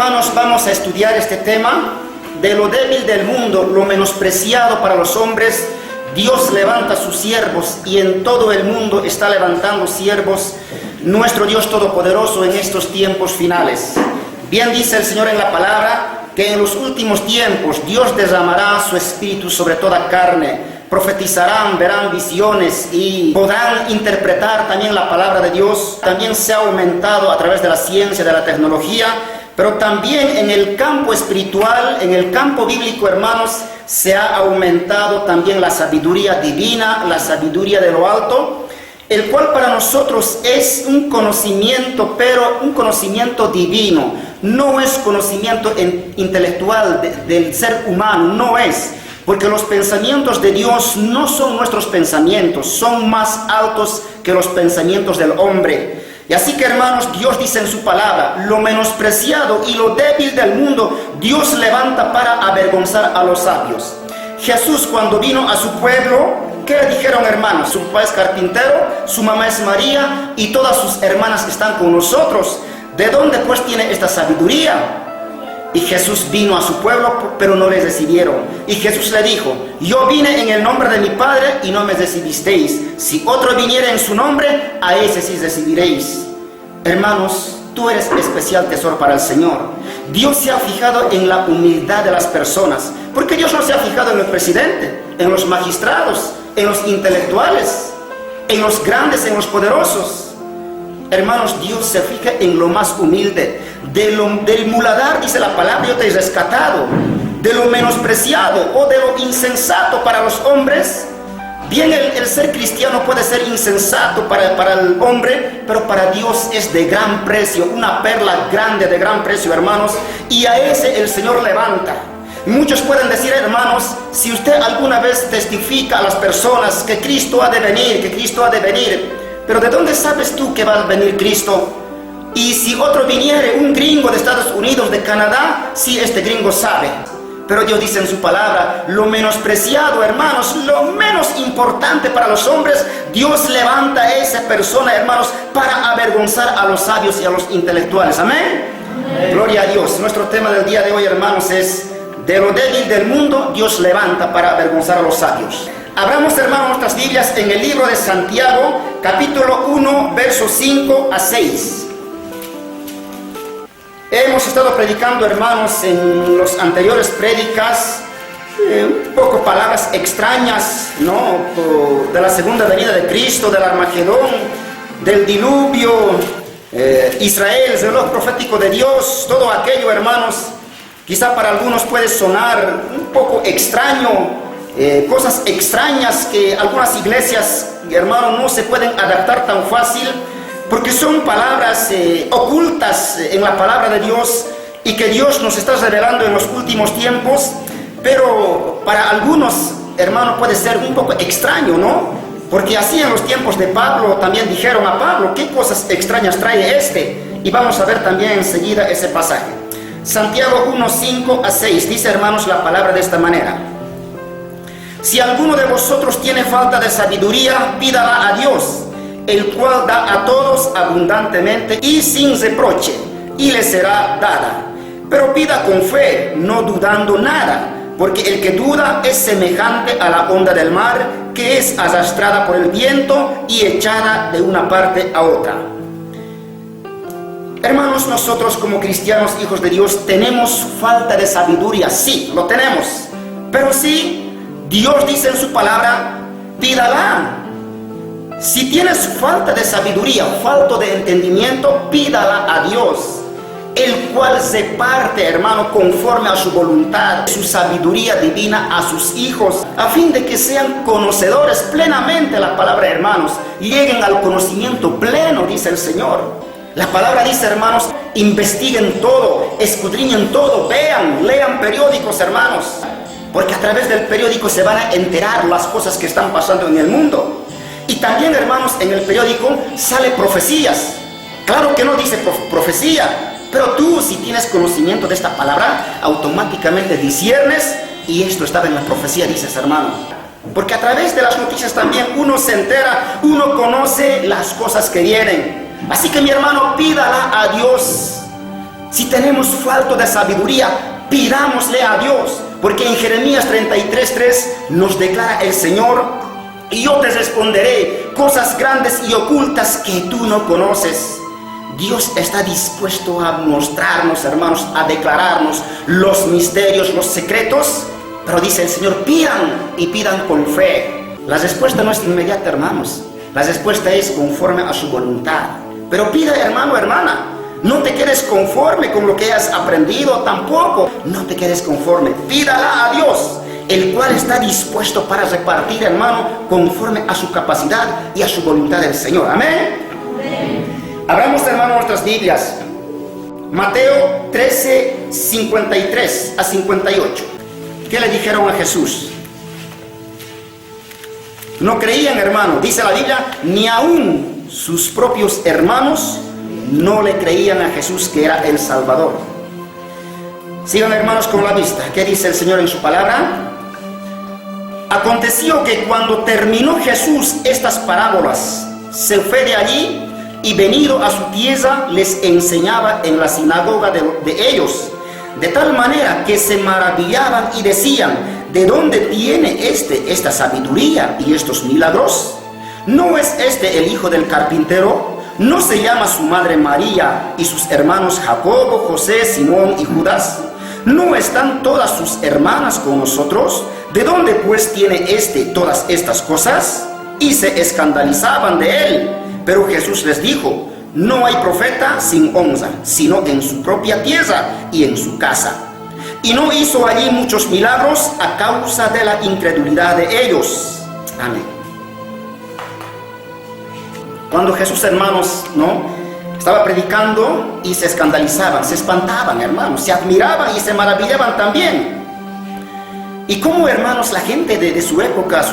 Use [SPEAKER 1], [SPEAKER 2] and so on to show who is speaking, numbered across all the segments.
[SPEAKER 1] hermanos, vamos a estudiar este tema de lo débil del mundo, lo menospreciado para los hombres. Dios levanta sus siervos y en todo el mundo está levantando siervos, nuestro Dios Todopoderoso en estos tiempos finales. Bien dice el Señor en la palabra que en los últimos tiempos Dios derramará su espíritu sobre toda carne. Profetizarán, verán visiones y podrán interpretar también la palabra de Dios. También se ha aumentado a través de la ciencia, de la tecnología, pero también en el campo espiritual, en el campo bíblico, hermanos, se ha aumentado también la sabiduría divina, la sabiduría de lo alto, el cual para nosotros es un conocimiento, pero un conocimiento divino. No es conocimiento intelectual del ser humano, no es. Porque los pensamientos de Dios no son nuestros pensamientos, son más altos que los pensamientos del hombre. Y así que, hermanos, Dios dice en su palabra, lo menospreciado y lo débil del mundo, Dios levanta para avergonzar a los sabios. Jesús, cuando vino a su pueblo, ¿qué le dijeron, hermanos? Su papá es carpintero, su mamá es María y todas sus hermanas están con nosotros. ¿De dónde pues tiene esta sabiduría? Y Jesús vino a su pueblo, pero no les recibieron. Y Jesús le dijo, yo vine en el nombre de mi Padre y no me recibisteis. Si otro viniera en su nombre, a ese sí recibiréis. Hermanos, tú eres especial tesoro para el Señor. Dios se ha fijado en la humildad de las personas. Porque Dios no se ha fijado en el presidente, en los magistrados, en los intelectuales, en los grandes, en los poderosos. Hermanos, Dios se fija en lo más humilde. Del muladar, dice la palabra, yo te he rescatado. De lo menospreciado o de lo insensato para los hombres. Bien, el ser cristiano puede ser insensato para el hombre, pero para Dios es de gran precio, una perla grande de gran precio, hermanos. Y a ese el Señor levanta. Muchos pueden decir, hermanos, si usted alguna vez testifica a las personas que Cristo ha de venir, que Cristo ha de venir, pero ¿de dónde sabes tú que va a venir Cristo? Y si otro viniere, un gringo de Estados Unidos, de Canadá, sí, este gringo sabe. Pero Dios dice en su palabra, lo menospreciado, hermanos, lo menos importante para los hombres, Dios levanta a esa persona, hermanos, para avergonzar a los sabios y a los intelectuales. ¿Amén? Amén. Gloria a Dios. Nuestro tema del día de hoy, hermanos, es de lo débil del mundo, Dios levanta para avergonzar a los sabios. Abramos, hermanos, nuestras Biblias en el libro de Santiago, capítulo 1, versos 5 a 6. Hemos estado predicando, hermanos, en los anteriores prédicas, un poco palabras extrañas, ¿no? De la segunda venida de Cristo, del Armagedón, del diluvio, Israel, el reloj profético de Dios, todo aquello, hermanos, quizá para algunos puede sonar un poco extraño. Cosas extrañas que algunas iglesias, hermanos, no se pueden adaptar tan fácil, porque son palabras ocultas en la palabra de Dios y que Dios nos está revelando en los últimos tiempos, pero para algunos, hermanos, puede ser un poco extraño, ¿no? Porque así en los tiempos de Pablo también dijeron a Pablo, ¿qué cosas extrañas trae este? Y vamos a ver también enseguida ese pasaje. Santiago 1, 5 a 6, dice, hermanos, la palabra de esta manera. Si alguno de vosotros tiene falta de sabiduría, pídala a Dios, el cual da a todos abundantemente y sin reproche, y le será dada. Pero pida con fe, no dudando nada, porque el que duda es semejante a la onda del mar, que es arrastrada por el viento y echada de una parte a otra. Hermanos, nosotros como cristianos, hijos de Dios, tenemos falta de sabiduría, sí, lo tenemos, pero sí, Dios dice en su palabra, pídala. Si tienes falta de sabiduría, falta de entendimiento, pídala a Dios, el cual reparte, hermano, conforme a su voluntad, su sabiduría divina a sus hijos, a fin de que sean conocedores plenamente la palabra, hermanos, lleguen al conocimiento pleno, dice el Señor. La palabra dice, hermanos, investiguen todo, escudriñen todo, vean, lean periódicos, hermanos, porque a través del periódico se van a enterar las cosas que están pasando en el mundo. Y también, hermanos, en el periódico sale profecías. Claro que no dice profecía, pero tú, si tienes conocimiento de esta palabra, automáticamente disciernes, y esto estaba en la profecía, dices, hermano. Porque a través de las noticias también uno se entera, uno conoce las cosas que vienen. Así que, mi hermano, pídala a Dios. Si tenemos falta de sabiduría, pidámosle a Dios, porque en Jeremías 33:3 nos declara el Señor: y yo te responderé cosas grandes y ocultas que tú no conoces. Dios está dispuesto a mostrarnos, hermanos, a declararnos los misterios, los secretos, pero dice el Señor: pidan y pidan con fe. La respuesta no es inmediata, hermanos. La respuesta es conforme a su voluntad. Pero pida, hermano, hermana. No te quedes conforme con lo que has aprendido tampoco. No te quedes conforme. Pídala a Dios, el cual está dispuesto para repartir, hermano, conforme a su capacidad y a su voluntad del Señor. Amén. Amén. Abramos, hermano, nuestras Biblias. Mateo 13, 53 a 58. ¿Qué le dijeron a Jesús? No creían, hermano. Dice la Biblia, ni aún sus propios hermanos no le creían a Jesús que era el Salvador. Sigan, hermanos, con la vista. ¿Qué dice el Señor en su palabra? Aconteció que cuando terminó Jesús estas parábolas, se fue de allí y venido a su tierra les enseñaba en la sinagoga de ellos, de tal manera que se maravillaban y decían: ¿de dónde tiene esta sabiduría y estos milagros? ¿No es este el hijo del carpintero? ¿No se llama su madre María y sus hermanos Jacobo, José, Simón y Judas? ¿No están todas sus hermanas con nosotros? ¿De dónde pues tiene todas estas cosas? Y se escandalizaban de él. Pero Jesús les dijo: no hay profeta sin honra, sino en su propia tierra y en su casa. Y no hizo allí muchos milagros a causa de la incredulidad de ellos. Amén. Cuando Jesús, hermanos, estaba predicando y se escandalizaban, se espantaban, hermanos, se admiraban y se maravillaban también. Y como, hermanos, la gente de su época,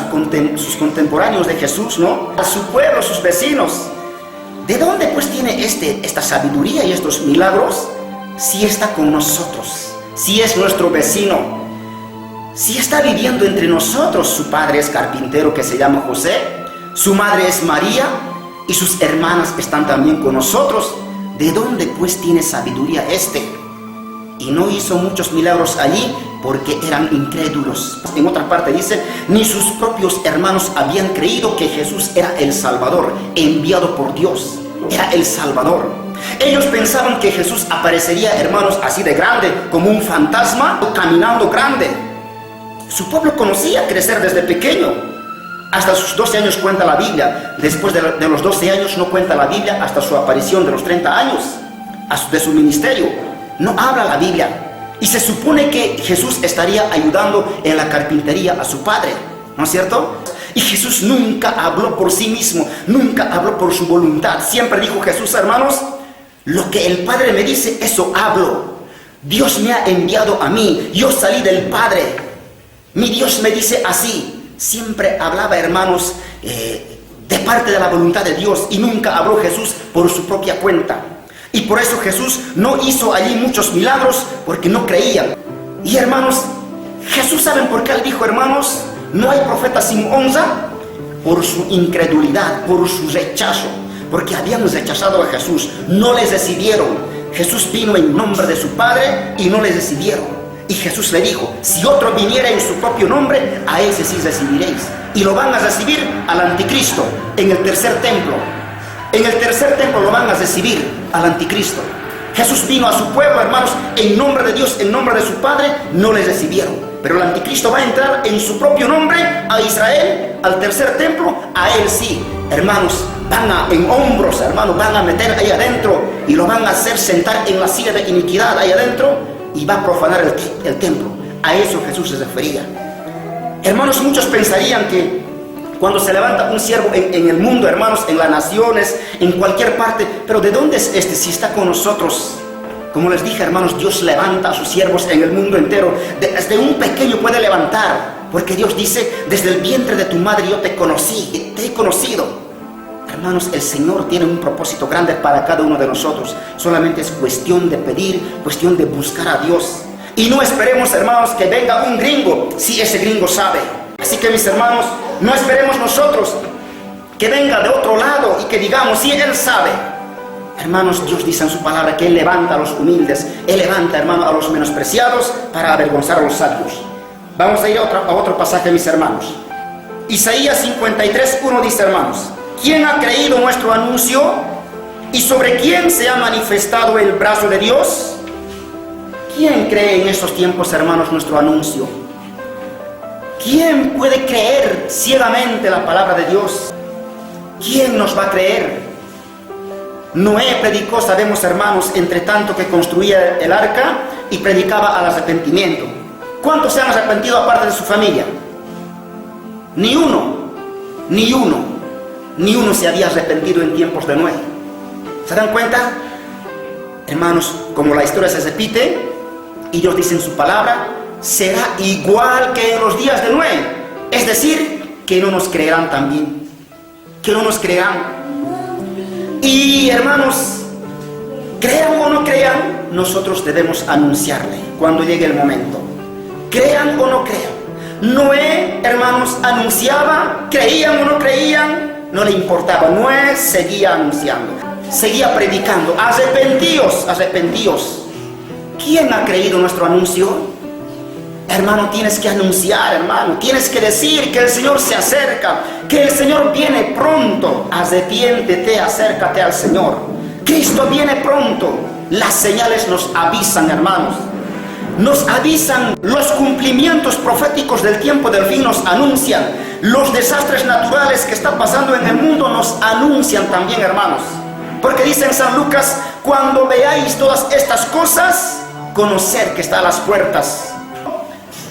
[SPEAKER 1] sus contemporáneos de Jesús, a su pueblo, sus vecinos, ¿de dónde pues tiene esta sabiduría y estos milagros? Si está con nosotros, si es nuestro vecino, si está viviendo entre nosotros. Su padre es carpintero, que se llama José, su madre es María, y sus hermanas están también con nosotros. ¿De dónde pues tiene sabiduría Y no hizo muchos milagros allí porque eran incrédulos. En otra parte dice: ni sus propios hermanos habían creído que Jesús era el Salvador, enviado por Dios. Era el Salvador. Ellos pensaban que Jesús aparecería, hermanos, así de grande, como un fantasma, caminando grande. Su pueblo conocía crecer desde pequeño. Hasta sus 12 años cuenta la Biblia. Después de los 12 años no cuenta la Biblia hasta su aparición de los 30 años, de su ministerio. No habla la Biblia. Y se supone que Jesús estaría ayudando en la carpintería a su padre, ¿no es cierto? Y Jesús nunca habló por sí mismo, nunca habló por su voluntad. Siempre dijo Jesús, hermanos: lo que el Padre me dice, eso hablo. Dios me ha enviado a mí, yo salí del Padre. Mi Dios me dice así. Siempre hablaba, hermanos, de parte de la voluntad de Dios, y nunca habló Jesús por su propia cuenta. Y por eso Jesús no hizo allí muchos milagros, porque no creían. Y, hermanos, Jesús, ¿saben por qué él dijo, hermanos, no hay profeta sin honra? Por su incredulidad, por su rechazo, porque habían rechazado a Jesús, no les recibieron. Jesús vino en nombre de su Padre y no les recibieron. Y Jesús le dijo: si otro viniera en su propio nombre, a ese sí recibiréis. Y lo van a recibir al anticristo en el tercer templo. En el tercer templo lo van a recibir al anticristo. Jesús vino a su pueblo, hermanos, en nombre de Dios, en nombre de su Padre, no les recibieron. Pero el anticristo va a entrar en su propio nombre a Israel, al tercer templo, a él sí. Hermanos, en hombros, hermanos, van a meter ahí adentro y lo van a hacer sentar en la silla de iniquidad ahí adentro. Y va a profanar el templo. A eso Jesús se refería. Hermanos, muchos pensarían que cuando se levanta un siervo en el mundo, hermanos, en las naciones, en cualquier parte, pero ¿de dónde es si está con nosotros? Como les dije, hermanos, Dios levanta a sus siervos en el mundo entero. Desde un pequeño puede levantar, porque Dios dice: desde el vientre de tu madre yo te conocí, te he conocido. Hermanos, el Señor tiene un propósito grande para cada uno de nosotros. Solamente es cuestión de pedir, cuestión de buscar a Dios. Y no esperemos, hermanos, que venga un gringo, si ese gringo sabe. Así que, mis hermanos, no esperemos nosotros que venga de otro lado y que digamos: sí, él sabe. Hermanos, Dios dice en su palabra que Él levanta a los humildes, Él levanta, hermano, a los menospreciados para avergonzar a los sabios. Vamos a ir a otro pasaje, mis hermanos. Isaías 53:1 dice, hermanos: ¿quién ha creído nuestro anuncio? ¿Y sobre quién se ha manifestado el brazo de Dios? ¿Quién cree en estos tiempos, hermanos, nuestro anuncio? ¿Quién puede creer ciegamente la palabra de Dios? ¿Quién nos va a creer? Noé predicó, sabemos, hermanos, entre tanto que construía el arca y predicaba al arrepentimiento. ¿Cuántos se han arrepentido aparte de su familia? Ni uno se había arrepentido en tiempos de Noé. ¿Se dan cuenta? Hermanos, como la historia se repite y Dios dice en su palabra, será igual que en los días de Noé. Es decir, que no nos creerán también. Que no nos creerán. Y hermanos, crean o no crean, nosotros debemos anunciarle cuando llegue el momento. Crean o no crean. Noé, hermanos, anunciaba, creían o no creían, no le importaba. Noé seguía anunciando, seguía predicando: arrepentíos, arrepentíos. ¿Quién ha creído nuestro anuncio? Hermano, tienes que anunciar, hermano. Tienes que decir que el Señor se acerca, que el Señor viene pronto. Arrepiéntete, acércate al Señor. Cristo viene pronto. Las señales nos avisan, hermanos. Nos avisan, los cumplimientos proféticos del tiempo del fin nos anuncian. Los desastres naturales que están pasando en el mundo nos anuncian también, hermanos. Porque dice en San Lucas: cuando veáis todas estas cosas, conoced que está a las puertas.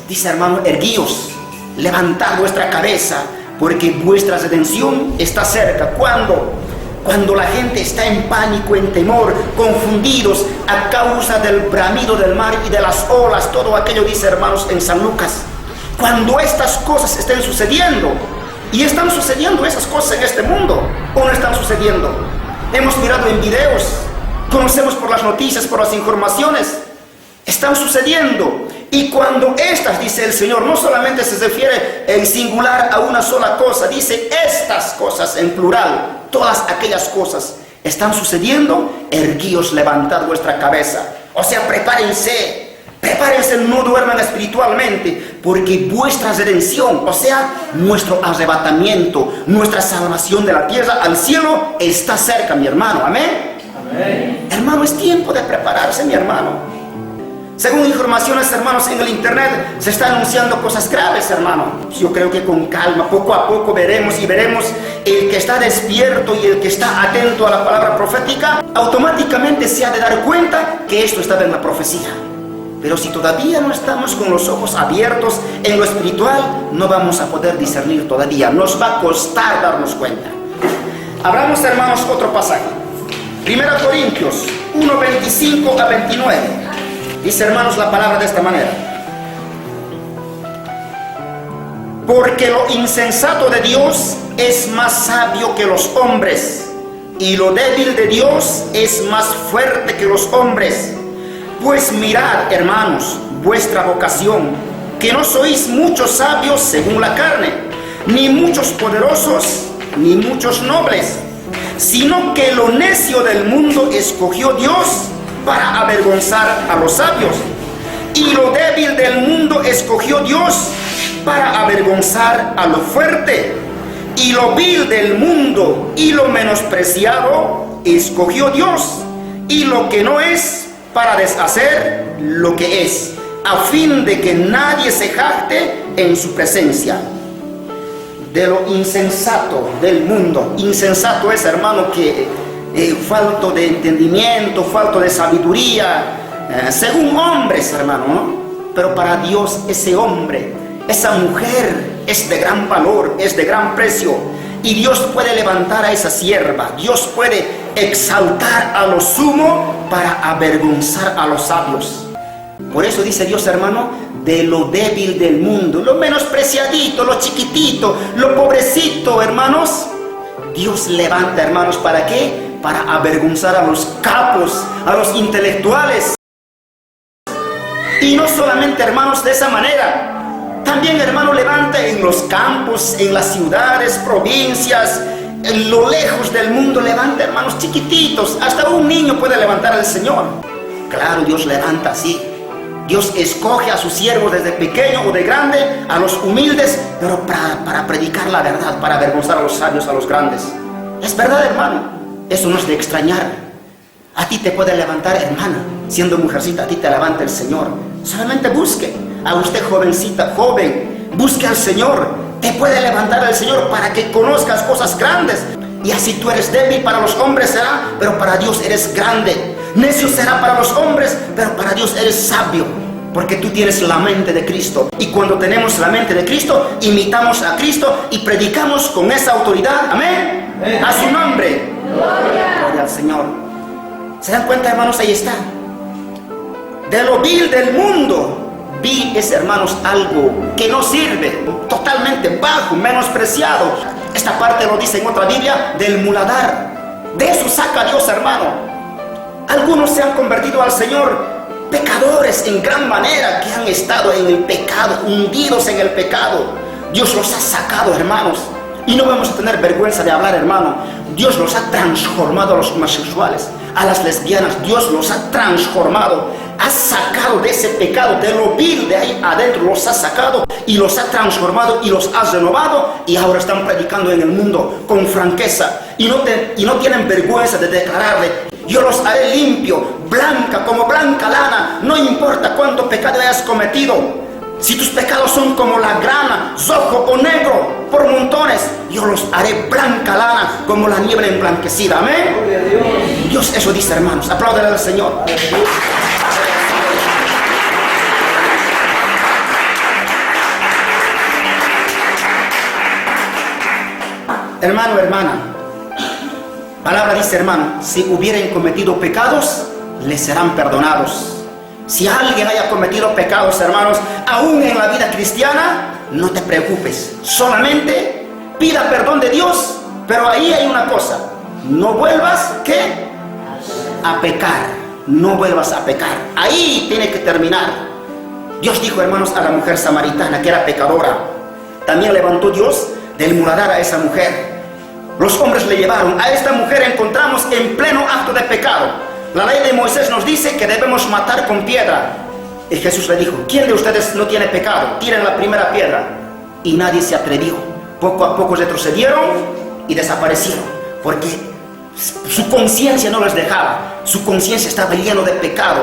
[SPEAKER 1] Dice, hermano, erguíos, levantad vuestra cabeza, porque vuestra redención está cerca. Cuando la gente está en pánico, en temor, confundidos a causa del bramido del mar y de las olas, todo aquello, dice, hermanos, en San Lucas. Cuando estas cosas estén sucediendo, y están sucediendo esas cosas en este mundo, o no están sucediendo. Hemos mirado en videos, conocemos por las noticias, por las informaciones, están sucediendo. Y cuando estas, dice el Señor, no solamente se refiere en singular a una sola cosa, dice estas cosas en plural, todas aquellas cosas están sucediendo, erguíos, levantad vuestra cabeza. O sea, prepárense, no duerman espiritualmente, porque vuestra redención, o sea, nuestro arrebatamiento, nuestra salvación de la tierra al cielo está cerca, mi hermano. Amén. Amén. Hermano, es tiempo de prepararse, mi hermano. Según informaciones, hermanos, en el internet se están anunciando cosas graves, hermano. Yo creo que con calma, poco a poco veremos el que está despierto y el que está atento a la palabra profética, automáticamente se ha de dar cuenta que esto estaba en la profecía. Pero si todavía no estamos con los ojos abiertos en lo espiritual, no vamos a poder discernir todavía. Nos va a costar darnos cuenta. Abramos, hermanos, otro pasaje. 1 Corintios 1, 25 a 29. Dice, hermanos, la palabra de esta manera: porque lo insensato de Dios es más sabio que los hombres, y lo débil de Dios es más fuerte que los hombres. Pues mirad, hermanos, vuestra vocación, que no sois muchos sabios según la carne, ni muchos poderosos, ni muchos nobles, sino que lo necio del mundo escogió Dios para avergonzar a los sabios, y lo débil del mundo escogió Dios para avergonzar a lo fuerte, y lo vil del mundo y lo menospreciado escogió Dios, y lo que no es, para deshacer lo que es, a fin de que nadie se jacte en su presencia. De lo insensato del mundo. Insensato es, hermano, que falto de entendimiento, falto de sabiduría, según hombres, hermano, ¿no? Pero para Dios ese hombre, esa mujer es de gran valor, es de gran precio, y Dios puede levantar a esa sierva, Dios puede exaltar a lo sumo para avergonzar a los sabios. Por eso dice Dios, hermano, de lo débil del mundo, lo menospreciadito, lo chiquitito, lo pobrecito, hermanos, Dios levanta, hermanos, ¿para qué? Para avergonzar a los capos, a los intelectuales. Y no solamente, hermanos, de esa manera, también, hermano, levanta en los campos, en las ciudades, provincias, en lo lejos del mundo levanta hermanos chiquititos. Hasta un niño puede levantar al Señor. Claro, Dios levanta así. Dios escoge a sus siervos desde pequeño o de grande, a los humildes, pero para predicar la verdad, para avergonzar a los sabios, a los grandes. Es verdad, hermano. Eso no es de extrañar. A ti te puede levantar, hermana. Siendo mujercita, a ti te levanta el Señor. Solamente busque. A usted, jovencita, joven, busque al Señor. Te puede levantar el Señor para que conozcas cosas grandes. Y así tú eres débil, para los hombres será, pero para Dios eres grande. Necio será para los hombres, pero para Dios eres sabio. Porque tú tienes la mente de Cristo. Y cuando tenemos la mente de Cristo, imitamos a Cristo y predicamos con esa autoridad. Amén. A su nombre. Gloria al Señor. ¿Se dan cuenta, hermanos? Ahí está. De lo vil del mundo. Vil es, hermanos, algo que no sirve, totalmente bajo, menospreciado. Esta parte lo dice en otra Biblia, del muladar. De eso saca Dios, hermano. Algunos se han convertido al Señor, pecadores en gran manera, que han estado en el pecado, hundidos en el pecado. Dios los ha sacado, hermanos. Y no vamos a tener vergüenza de hablar, hermano. Dios los ha transformado a los homosexuales, a las lesbianas. Dios los ha transformado. Ha sacado de ese pecado, de lo vil de ahí adentro, los ha sacado y los ha transformado y los ha renovado, y ahora están predicando en el mundo con franqueza y no tienen vergüenza de declararle: yo los haré limpio, blanca como blanca lana, no importa cuánto pecado hayas cometido. Si tus pecados son como la grana, rojo o negro, por montones, yo los haré blanca lana, como la niebla emblanquecida. Amén. Dios eso dice, hermanos. Apláudele al Señor. Hermano, hermana, palabra dice, hermano, si hubieran cometido pecados, les serán perdonados. Si alguien haya cometido pecados, hermanos, aún en la vida cristiana, no te preocupes. Solamente pida perdón de Dios, pero ahí hay una cosa: no vuelvas, ¿qué? A pecar. No vuelvas a pecar. Ahí tiene que terminar. Dios dijo, hermanos, a la mujer samaritana que era pecadora. También levantó Dios del muladar a esa mujer. Los hombres le llevaron. A esta mujer encontramos en pleno acto de pecado. La ley de Moisés nos dice que debemos matar con piedra. Y Jesús le dijo: ¿quién de ustedes no tiene pecado? Tiren la primera piedra. Y nadie se atrevió. Poco a poco retrocedieron y desaparecieron, porque su conciencia no les dejaba. Su conciencia estaba lleno de pecado.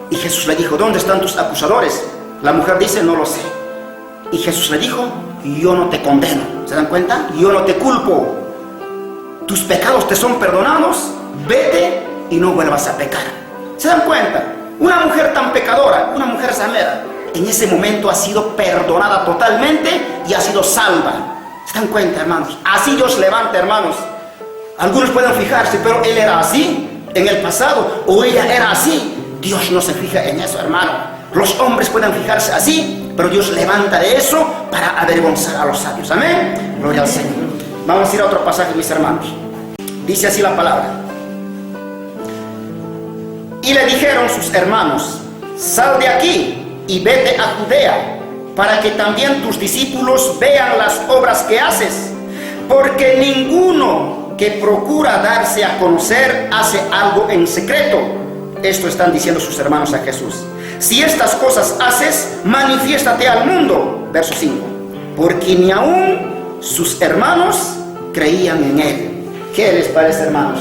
[SPEAKER 1] Y Jesús le dijo: ¿dónde están tus acusadores? La mujer dice: no lo sé. Y Jesús le dijo: yo no te condeno. ¿Se dan cuenta? Yo no te culpo. Tus pecados te son perdonados. Vete y no vuelvas a pecar. ¿Se dan cuenta? Una mujer tan pecadora, una mujer ramera, en ese momento ha sido perdonada totalmente y ha sido salva. ¿Se dan cuenta, hermanos? Así Dios levanta, hermanos. Algunos pueden fijarse, pero él era así en el pasado, o ella era así. Dios no se fija en eso, hermano. Los hombres pueden fijarse así, pero Dios levanta de eso para avergonzar a los sabios. Amén. Gloria al Señor. Vamos a ir a otro pasaje, mis hermanos. Dice así la palabra: y le dijeron sus hermanos: sal de aquí y vete a Judea, para que también tus discípulos vean las obras que haces, porque ninguno que procura darse a conocer hace algo en secreto. Esto están diciendo sus hermanos a Jesús. Si estas cosas haces, manifiéstate al mundo. Verso 5. Porque ni aún sus hermanos creían en él. ¿Qué les parece, hermanos?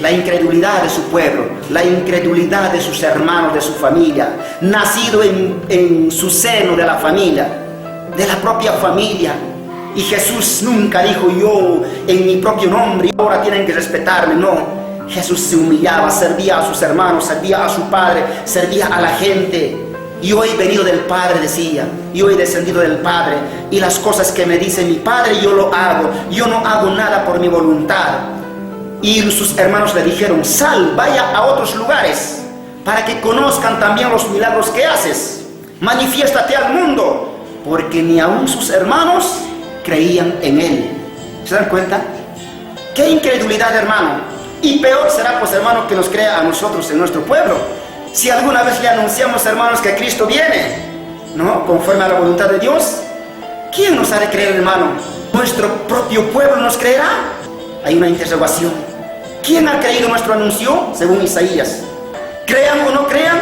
[SPEAKER 1] La incredulidad de su pueblo, la incredulidad de sus hermanos, de su familia, nacido en su seno de la familia, de la propia familia. Y Jesús nunca dijo: yo en mi propio nombre, ahora tienen que respetarme. No, Jesús se humillaba, servía a sus hermanos, servía a su Padre, servía a la gente. Yo he venido del Padre, decía, yo he descendido del Padre, y las cosas que me dice mi Padre yo lo hago. Yo no hago nada por mi voluntad. Y sus hermanos le dijeron: sal, vaya a otros lugares, para que conozcan también los milagros que haces. Manifiéstate al mundo, porque ni aún sus hermanos creían en él. ¿Se dan cuenta? ¡Qué incredulidad, hermano! Y peor será, pues, hermano, que nos crea a nosotros en nuestro pueblo. Si alguna vez le anunciamos, hermanos, que Cristo viene, ¿no?, conforme a la voluntad de Dios, ¿quién nos ha de creer, hermano? ¿Nuestro propio pueblo nos creerá? Hay una interrogación. ¿Quién ha creído nuestro anuncio? Según Isaías. Crean o no crean,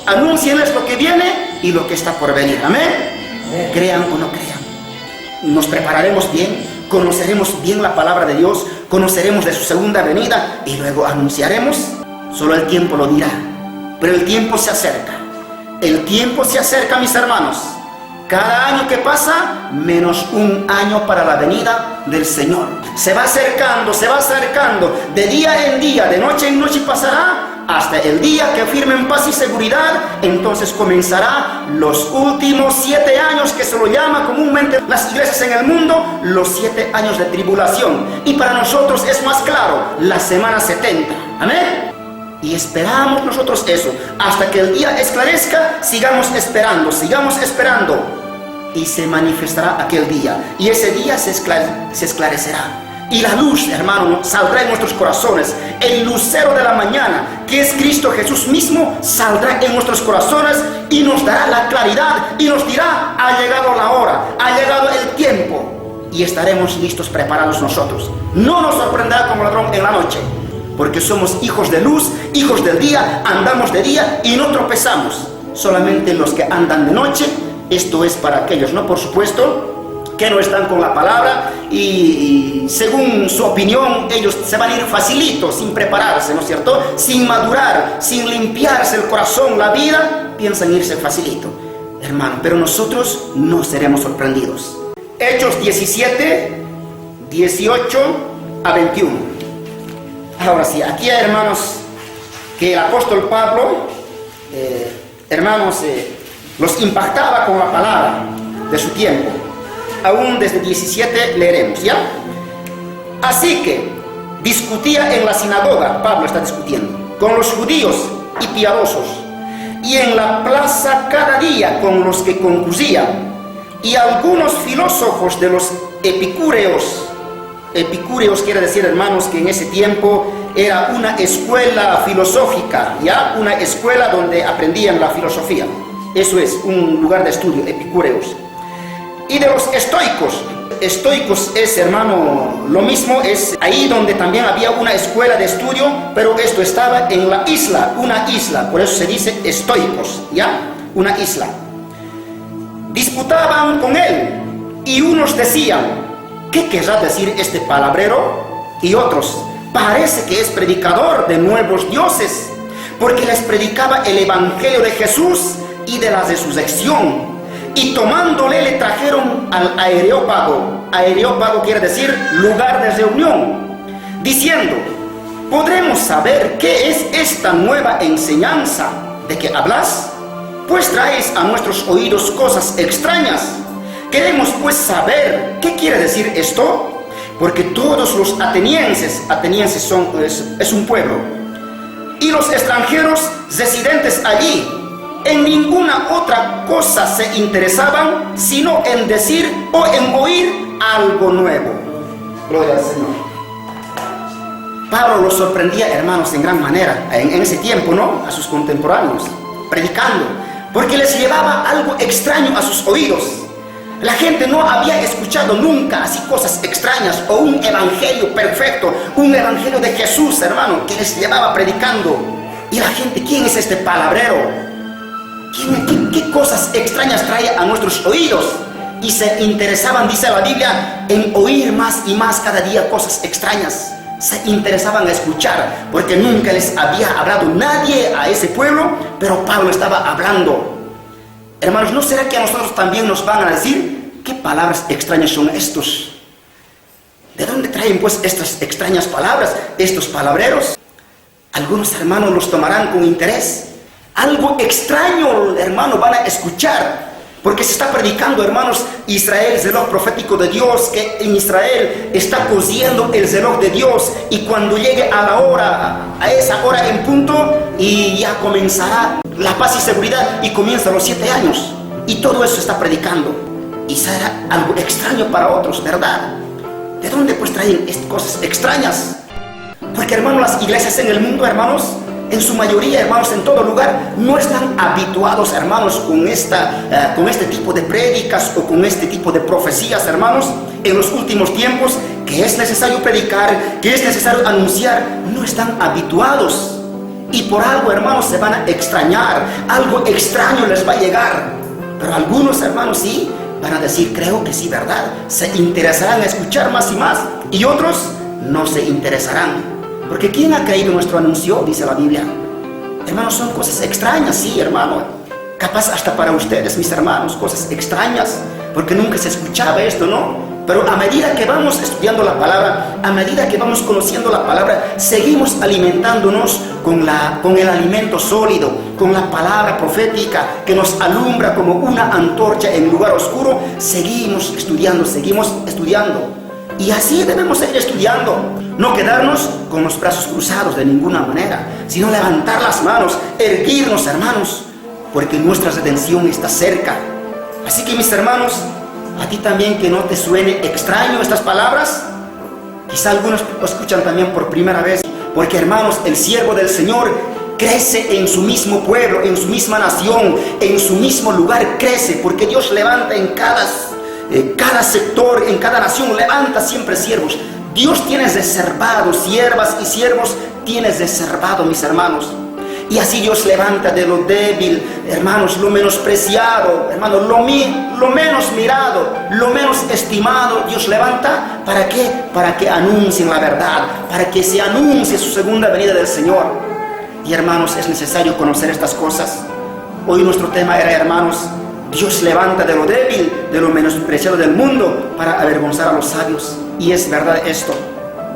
[SPEAKER 1] anúncienles lo que viene y lo que está por venir. Amén. Crean o no crean. Nos prepararemos bien, conoceremos bien la palabra de Dios, conoceremos de su segunda venida y luego anunciaremos. Solo el tiempo lo dirá. Pero el tiempo se acerca. El tiempo se acerca, mis hermanos. Cada año que pasa, menos un año para la venida del Señor. Se va acercando, de día en día, de noche en noche pasará, hasta el día que firmen paz y seguridad. Entonces comenzará los últimos 7 años, que se lo llama comúnmente las iglesias en el mundo, los 7 años de tribulación. Y para nosotros es más claro, la semana 70. Amén. Y esperamos nosotros eso, hasta que el día esclarezca. Sigamos esperando, y se manifestará aquel día, y ese día se esclarecerá, y la luz, hermano, saldrá en nuestros corazones. El lucero de la mañana, que es Cristo Jesús mismo, saldrá en nuestros corazones y nos dará la claridad y nos dirá: ha llegado la hora, ha llegado el tiempo, y estaremos listos, preparados nosotros. No nos sorprenderá como ladrón en la noche, porque somos hijos de luz, hijos del día, andamos de día y no tropezamos. Solamente los que andan de noche, esto es para aquellos, ¿no? Por supuesto, que no están con la palabra y según su opinión, ellos se van a ir facilito, sin prepararse, ¿no es cierto? Sin madurar, sin limpiarse el corazón, la vida, piensan irse facilito, hermano. Pero nosotros no seremos sorprendidos. Hechos 17, 18 a 21. Ahora sí, aquí hay, hermanos, que el apóstol Pablo, los impactaba con la palabra de su tiempo. Aún desde 17 leeremos, ¿ya? Así que discutía en la sinagoga, Pablo está discutiendo, con los judíos y piadosos, y en la plaza cada día con los que concluían, y algunos filósofos de los epicúreos. Epicúreos quiere decir, hermanos, que en ese tiempo era una escuela filosófica, ¿ya? Una escuela donde aprendían la filosofía. Eso es, un lugar de estudio, epicúreos. Y de los estoicos. Estoicos es, hermano, lo mismo, es ahí donde también había una escuela de estudio, pero esto estaba en la isla, una isla, por eso se dice estoicos, ¿ya? Una isla. Disputaban con él, y unos decían: ¿qué querrá decir este palabrero? Y otros: parece que es predicador de nuevos dioses, porque les predicaba el evangelio de Jesús y de la resurrección. Y tomándole, le trajeron al Areópago. Areópago quiere decir lugar de reunión, diciendo: ¿podremos saber qué es esta nueva enseñanza de que hablas? Pues traes a nuestros oídos cosas extrañas. Queremos pues saber qué quiere decir esto, porque todos los atenienses es un pueblo, y los extranjeros residentes allí, en ninguna otra cosa se interesaban, sino en decir o en oír algo nuevo. Gloria al Señor. Pablo los sorprendía, hermanos, en gran manera, en ese tiempo, ¿no? A sus contemporáneos, predicando, porque les llevaba algo extraño a sus oídos. La gente no había escuchado nunca así cosas extrañas, o un evangelio perfecto, un evangelio de Jesús, hermano, que les llevaba predicando. Y la gente: ¿quién es este palabrero? ¿Qué cosas extrañas trae a nuestros oídos? Y se interesaban, dice la Biblia, en oír más y más cada día cosas extrañas. Se interesaban a escuchar, porque nunca les había hablado nadie a ese pueblo, pero Pablo estaba hablando. Hermanos, ¿no será que a nosotros también nos van a decir: qué palabras extrañas son estos? ¿De dónde traen pues estas extrañas palabras, estos palabreros? Algunos hermanos los tomarán con interés. Algo extraño, hermano, van a escuchar, porque se está predicando, hermanos, Israel, el reloj profético de Dios, que en Israel está cosiendo el reloj de Dios, y cuando llegue a la hora, a esa hora en punto, y ya comenzará la paz y seguridad, y comienzan los 7 años, y todo eso está predicando, y será algo extraño para otros, ¿verdad? ¿De dónde pues traen estas cosas extrañas? Porque, hermanos, las iglesias en el mundo, hermanos, en su mayoría, hermanos, en todo lugar, no están habituados, hermanos, con este tipo de prédicas o con este tipo de profecías, hermanos, en los últimos tiempos, que es necesario predicar, que es necesario anunciar. No están habituados. Y por algo, hermanos, se van a extrañar. Algo extraño les va a llegar. Pero algunos, hermanos, sí, van a decir, creo que sí, ¿verdad? Se interesarán a escuchar más y más. Y otros no se interesarán. Porque ¿quién ha creído nuestro anuncio? Dice la Biblia. Hermanos, son cosas extrañas, sí, hermano. Capaz hasta para ustedes, mis hermanos, cosas extrañas. Porque nunca se escuchaba esto, ¿no? Pero a medida que vamos estudiando la palabra, a medida que vamos conociendo la palabra, seguimos alimentándonos con el alimento sólido, con la palabra profética que nos alumbra como una antorcha en un lugar oscuro. Seguimos estudiando. Y así debemos seguir estudiando. No quedarnos con los brazos cruzados de ninguna manera, sino levantar las manos, erguirnos, hermanos, porque nuestra redención está cerca. Así que, mis hermanos, a ti también, que no te suene extraño estas palabras. Quizá algunos lo escuchan también por primera vez, porque, hermanos, el siervo del Señor crece en su mismo pueblo, en su misma nación, en su mismo lugar crece, porque Dios levanta en cada sector, en cada nación, levanta siempre siervos. Dios tiene reservado siervas y siervos, tienes reservado, mis hermanos. Y así Dios levanta de lo débil, hermanos, lo menospreciado, hermanos, lo menos mirado, lo menos estimado. Dios levanta, ¿para qué? Para que anuncien la verdad, para que se anuncie su segunda venida del Señor. Y, hermanos, es necesario conocer estas cosas. Hoy nuestro tema era, hermanos, Dios levanta de lo débil, de lo menospreciado del mundo, para avergonzar a los sabios. Y es verdad esto,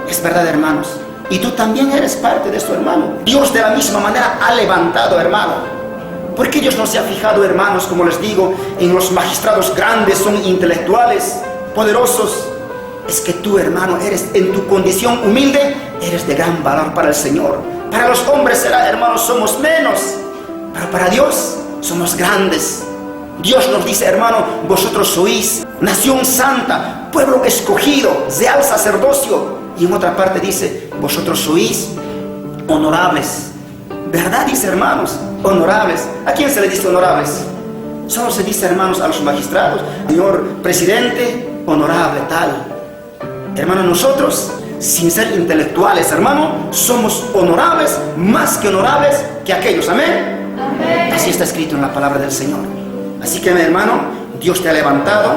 [SPEAKER 1] es verdad, hermanos. Y tú también eres parte de esto, hermano. Dios de la misma manera ha levantado, hermano. Porque Dios no se ha fijado, hermanos, como les digo, en los magistrados grandes, son intelectuales, poderosos. Es que tú, hermano, eres en tu condición humilde, eres de gran valor para el Señor. Para los hombres será, hermanos, somos menos, pero para Dios somos grandes. Dios nos dice, hermano, vosotros sois nación santa, pueblo escogido, real sacerdocio. Y en otra parte dice, vosotros sois honorables. ¿Verdad? Dice, hermanos, honorables. ¿A quién se le dice honorables? Solo se dice, hermanos, a los magistrados. Señor presidente, honorable tal. Hermano, nosotros, sin ser intelectuales, hermano, somos honorables, más que honorables que aquellos. ¿Amén? Amén. Así está escrito en la palabra del Señor. Así que, mi hermano, Dios te ha levantado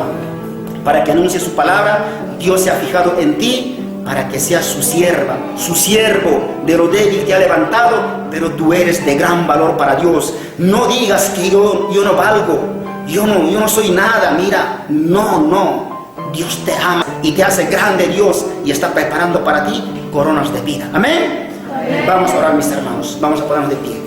[SPEAKER 1] para que anuncie su palabra. Dios se ha fijado en ti para que seas su sierva, su siervo. De lo débil te ha levantado, pero tú eres de gran valor para Dios. No digas que yo no valgo, yo no soy nada. Mira, no. Dios te ama y te hace grande, Dios, y está preparando para ti coronas de vida. Amén. Amén. Vamos a orar, mis hermanos. Vamos a ponernos de pie.